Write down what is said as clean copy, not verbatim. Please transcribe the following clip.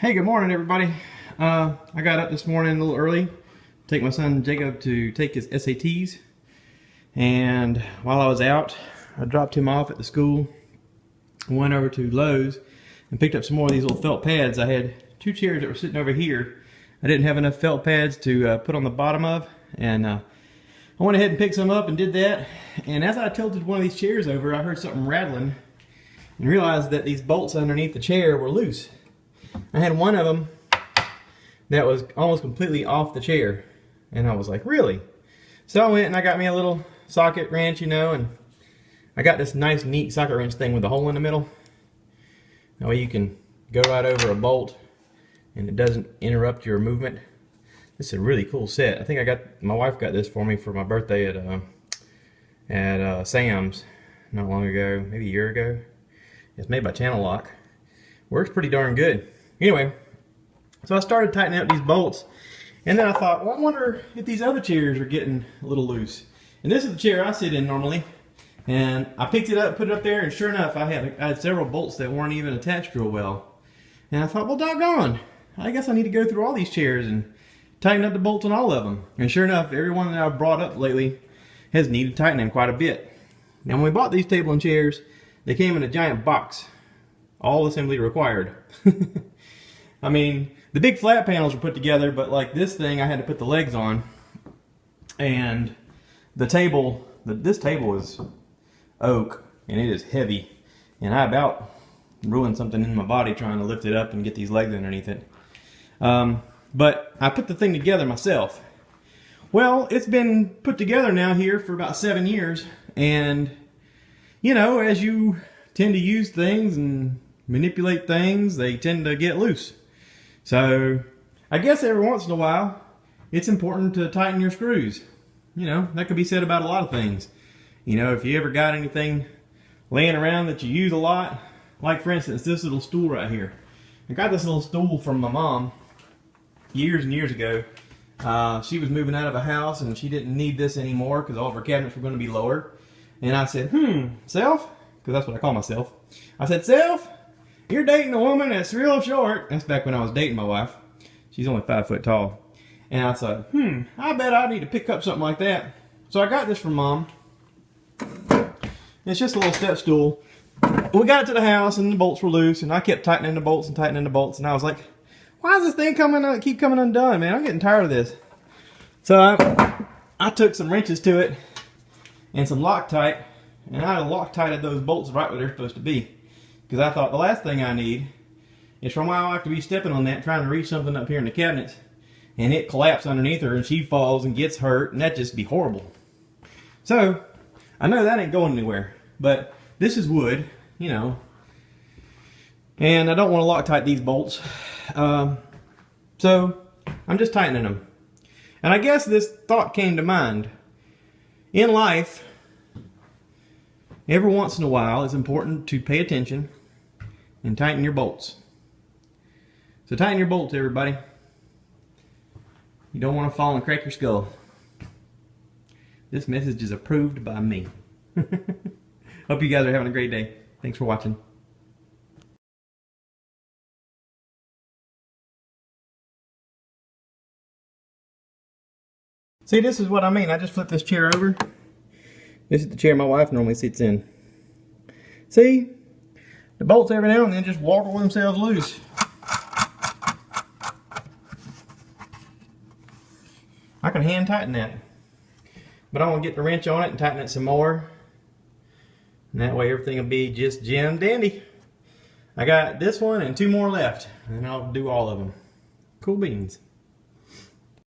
Hey, good morning, everybody. I got up this morning a little early to take my son Jacob to take his SATs. And while I was out, I dropped him off at the school, went over to Lowe's and picked up some more of these little felt pads. I had two chairs that were sitting over here. I didn't have enough felt pads to put on the bottom of, and I went ahead and picked some up and did that. And as I tilted one of these chairs over, I heard something rattling and realized that these bolts underneath the chair were loose. I had one of them that was almost completely off the chair, and I was like, really? So I went and I got me a little socket wrench, and I got this nice neat socket wrench thing with a hole in the middle. That way you can go right over a bolt and it doesn't interrupt your movement. This is a really cool set. I think my wife got this for me for my birthday at Sam's not long ago, maybe a year ago. It's made by Channel Lock. Works pretty darn good. Anyway, so I started tightening up these bolts, and then I thought, well, I wonder if these other chairs are getting a little loose. And this is the chair I sit in normally, and I picked it up, put it up there, and sure enough, I had several bolts that weren't even attached real well. And I thought, well, doggone, I guess I need to go through all these chairs and tighten up the bolts on all of them. And sure enough, every one that I've brought up lately has needed tightening quite a bit. Now, when we bought these table and chairs, they came in a giant box, all assembly required. I mean, the big flat panels were put together, but like this thing, I had to put the legs on. And the table, this table is oak, and it is heavy. And I about ruined something in my body trying to lift it up and get these legs underneath it. But I put the thing together myself. Well, it's been put together now here for about 7 years. And, as you tend to use things and manipulate things, they tend to get loose. So I guess every once in a while it's important to tighten your screws. That could be said about a lot of things. If you ever got anything laying around that you use a lot, like for instance this little stool right here. I got this little stool from my mom years and years ago. She was moving out of a house and she didn't need this anymore because all of her cabinets were going to be lower. And I said, Self, because that's what I call myself. I said, Self, you're dating a woman that's real short. That's back when I was dating my wife. She's only 5 foot tall. And I said, I bet I need to pick up something like that. So I got this from Mom. It's just a little step stool. We got it to the house and the bolts were loose, and I kept tightening the bolts and tightening the bolts, and I was like, why is this thing keep coming undone, man? I'm getting tired of this. So I took some wrenches to it and some Loctite, and I Loctited those bolts right where they're supposed to be. Because I thought the last thing I need is for my wife to be stepping on that trying to reach something up here in the cabinets and it collapses underneath her and she falls and gets hurt, and that'd just be horrible. So I know that ain't going anywhere, but this is wood, and I don't want to Loctite these bolts. So I'm just tightening them. And I guess this thought came to mind. In life, every once in a while, it's important to pay attention and tighten your bolts. So tighten your bolts, everybody. You don't want to fall and crack your skull. This message is approved by me. Hope you guys are having a great day. Thanks for watching. See, this is what I mean. I just flipped this chair over. This is the chair my wife normally sits in. See? The bolts every now and then just wobble themselves loose. I can hand tighten that. But I'm going to get the wrench on it and tighten it some more. And that way everything will be just jam dandy. I got this one and 2 more left. And I'll do all of them. Cool beans.